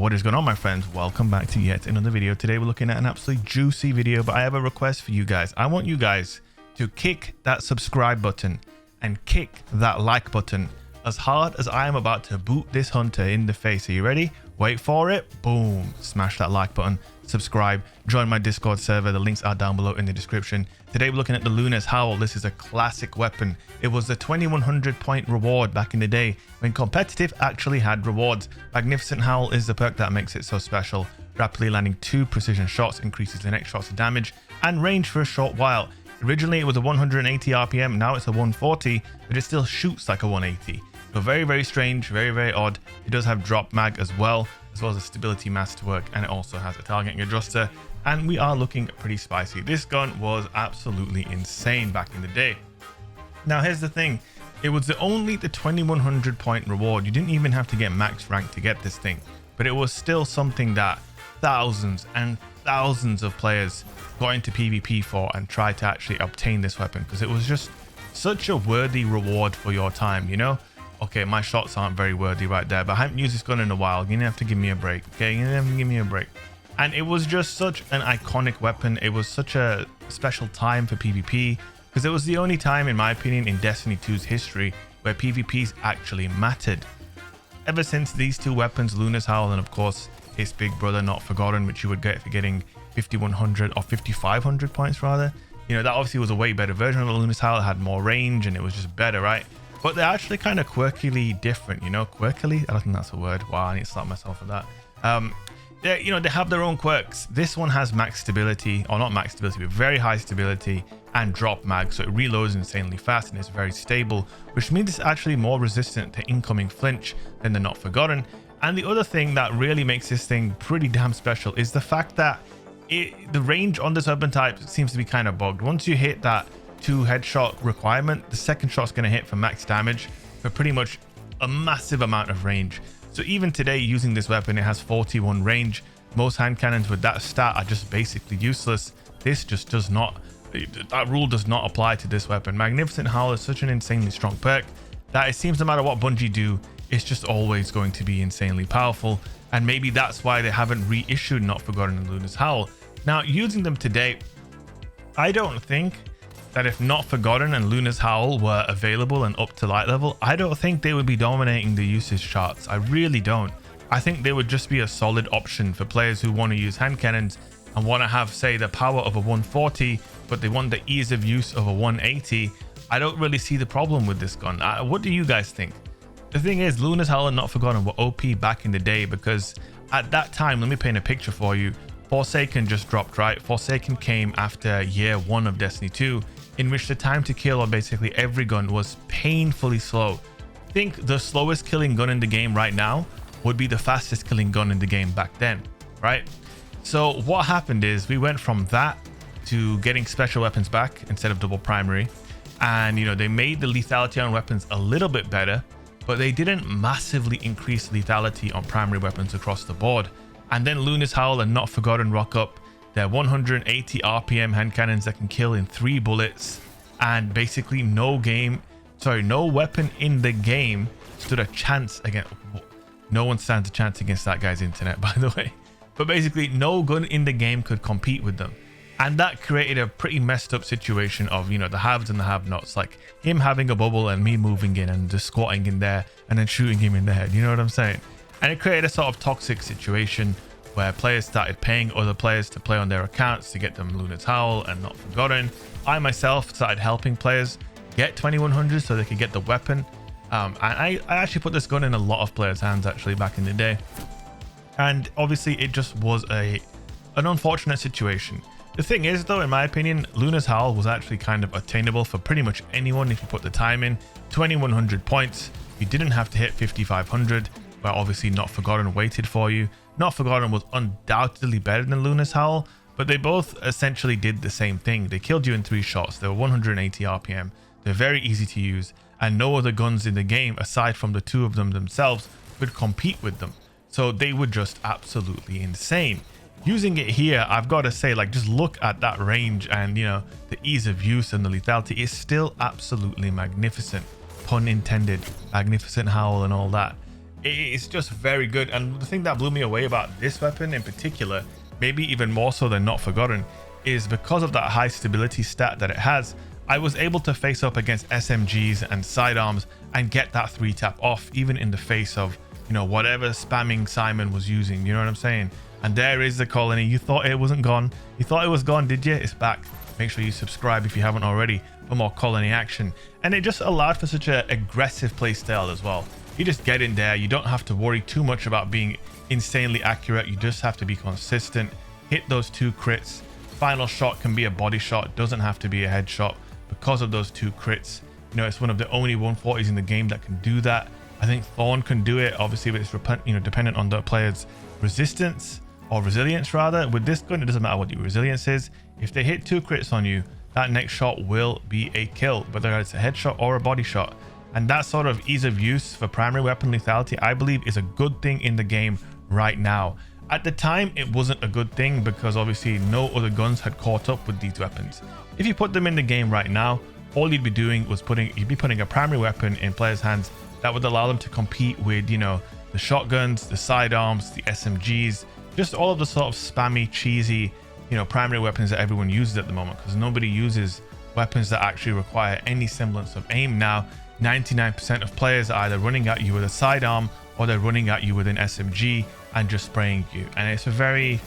What is going on, my friends? Welcome back to yet another video. Today we're looking at an absolutely juicy video, but I have a request for you guys. I want you guys to kick that subscribe button and kick that like button as hard as I am about to boot this hunter in the face. Are you ready? Wait for it. Boom. Smash that like button, subscribe, join my Discord server. The links are down below in the description. Today we're looking at the Luna's Howl. This is a classic weapon. It was the 2100 point reward back in the day when competitive actually had rewards. Magnificent Howl is the perk that makes it so special. Rapidly landing 2 precision shots increases the next shot's damage and range for a short while. Originally it was a 180 RPM, now it's a 140, but it still shoots like a 180. So very strange, very odd. It does have drop mag as well as a stability master work, and it also has a targeting adjuster, and we are looking pretty spicy. This gun was absolutely insane back in the day. Now here's the thing, it was only the 2100 point reward. You didn't even have to get max rank to get this thing, but it was still something that thousands and thousands of players got into PvP for and tried to actually obtain this weapon because it was just such a worthy reward for your time, you know? Okay, my shots aren't very worthy right there, but I haven't used this gun in a while. You're gonna have to give me a break. Okay, you're gonna have to give me a break. And it was just such an iconic weapon. It was such a special time for PvP because it was the only time, in my opinion, in Destiny 2's history where PvPs actually mattered. Ever since these two weapons, Luna's Howl and of course its big brother Not Forgotten, which you would get for getting 5100 or 5500 points rather. You know, that obviously was a way better version of the Luna's Howl. It had more range and it was just better, right? But they're actually kind of quirkily different, you know? Quirkily? I don't think that's a word. Wow, I need to slap myself for that. You know, they have their own quirks. This one has max stability, or not max stability, but very high stability and drop mag. So it reloads insanely fast and it's very stable, which means it's actually more resistant to incoming flinch than the Not Forgotten. And the other thing that really makes this thing pretty damn special is the fact that the range on this weapon type seems to be kind of bugged. Once you hit that 2 headshot requirement, the second shot's going to hit for max damage for pretty much a massive amount of range. So even today, using this weapon, it has 41 range. Most hand cannons with that stat are just basically useless. This just does not, that rule does not apply to this weapon. Magnificent Howl is such an insanely strong perk that it seems no matter what Bungie do, it's just always going to be insanely powerful. And maybe that's why they haven't reissued Not Forgotten and Luna's Howl. Now, using them today, I don't think that if Not Forgotten and Luna's Howl were available and up to light level, I don't think they would be dominating the usage charts. I really don't. I think they would just be a solid option for players who want to use hand cannons and want to have, say, the power of a 140, but they want the ease of use of a 180. I don't really see the problem with this gun. What do you guys think? The thing is, Luna's Howl and Not Forgotten were OP back in the day because at that time, let me paint a picture for you. Forsaken just dropped, right? Forsaken came after year 1 of Destiny 2, in which the time to kill on basically every gun was painfully slow. I think the slowest killing gun in the game right now would be the fastest killing gun in the game back then, right? So what happened is we went from that to getting special weapons back instead of double primary. And, you know, they made the lethality on weapons a little bit better, but they didn't massively increase lethality on primary weapons across the board. And then Luna's Howl and Not Forgotten rock up their 180 RPM hand cannons that can kill in 3 bullets, and basically no weapon in the game stood a chance against. No one stands a chance against that guy's internet, by the way. But basically no gun in the game could compete with them. And that created a pretty messed up situation of, you know, the haves and the have-nots, like him having a bubble and me moving in and just squatting in there and then shooting him in the head. You know what I'm saying? And it created a sort of toxic situation where players started paying other players to play on their accounts to get them Luna's Howl and Not Forgotten. I myself started helping players get 2100 so they could get the weapon. And I actually put this gun in a lot of players' hands actually back in the day. And obviously it just was an unfortunate situation. The thing is though, in my opinion, Luna's Howl was actually kind of attainable for pretty much anyone if you put the time in. 2100 points. You didn't have to hit 5500, where obviously Not Forgotten waited for you. Not Forgotten was undoubtedly better than Luna's Howl, but they both essentially did the same thing. They killed you in 3 shots. They were 180 RPM. They're very easy to use, and no other guns in the game aside from the 2 of them themselves could compete with them. So they were just absolutely insane. Using it here, I've got to say, like, just look at that range and, you know, the ease of use and the lethality is still absolutely magnificent. Pun intended. Magnificent Howl and all that. It's just very good. And the thing that blew me away about this weapon in particular, maybe even more so than Not Forgotten, is because of that high stability stat that it has, I was able to face up against SMGs and sidearms and get that 3-tap off, even in the face of, you know, whatever spamming Simon was using. You know what I'm saying? And there is the colony. You thought it wasn't gone. You thought it was gone, did you? It's back. Make sure you subscribe if you haven't already for more colony action. And it just allowed for such an aggressive play style as well. You just get in there. You don't have to worry too much about being insanely accurate. You just have to be consistent. Hit those 2 crits. Final shot can be a body shot. Doesn't have to be a headshot because of those 2 crits. You know, it's one of the only 140s in the game that can do that. I think Thorn can do it. Obviously, but it's dependent on the player's resistance or resilience rather. With this gun, it doesn't matter what your resilience is. If they hit 2 crits on you, that next shot will be a kill, whether it's a headshot or a body shot. And that sort of ease of use for primary weapon lethality, I believe, is a good thing in the game right now. At the time, it wasn't a good thing because obviously no other guns had caught up with these weapons. If you put them in the game right now, all you'd be doing was you'd be putting a primary weapon in players' hands that would allow them to compete with, you know, the shotguns, the sidearms, the SMGs, just all of the sort of spammy, cheesy, you know, primary weapons that everyone uses at the moment, because nobody uses weapons that actually require any semblance of aim now. 99% of players are either running at you with a sidearm or they're running at you with an SMG and just spraying you. And it's a very,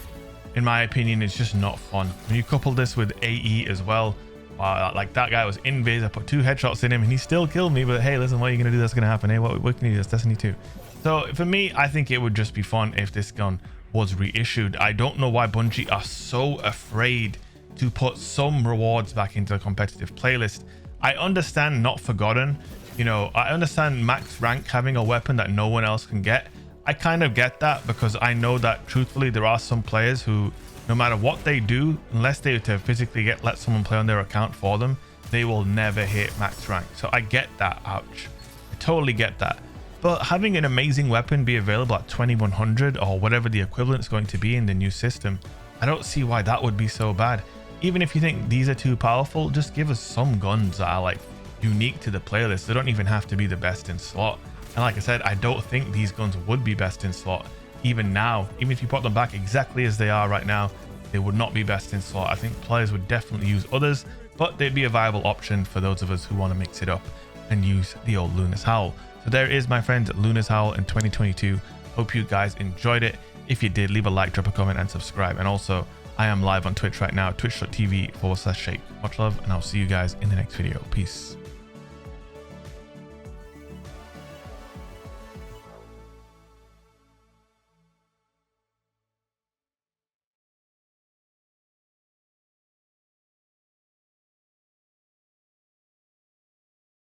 in my opinion, it's just not fun. When you couple this with AE as well, like that guy was invis, I put 2 headshots in him and he still killed me. But hey, listen, what are you gonna do that's gonna happen? Hey, what can you do? That's Destiny 2. So for me, I think it would just be fun if this gun was reissued. I don't know why Bungie are so afraid to put some rewards back into the competitive playlist. I understand Not Forgotten, you know, I understand max rank having a weapon that no one else can get. I kind of get that because I know that truthfully there are some players who, no matter what they do, unless they to physically let someone play on their account for them, they will never hit max rank. So I get that. Ouch. I totally get that. But having an amazing weapon be available at 2100 or whatever the equivalent is going to be in the new system, I don't see why that would be so bad. Even if you think these are too powerful, just give us some guns that are like unique to the playlist. They don't even have to be the best in slot. And like I said, I don't think these guns would be best in slot even now. Even if you put them back exactly as they are right now, they would not be best in slot. I think players would definitely use others, but they'd be a viable option for those of us who want to mix it up and use the old Luna's Howl. So there is, my friends, Luna's Howl in 2022. Hope you guys enjoyed it. If you did, leave a like, drop a comment and subscribe. And also, I am live on Twitch right now, twitch.tv/Shake. Much love, and I'll see you guys in the next video. Peace.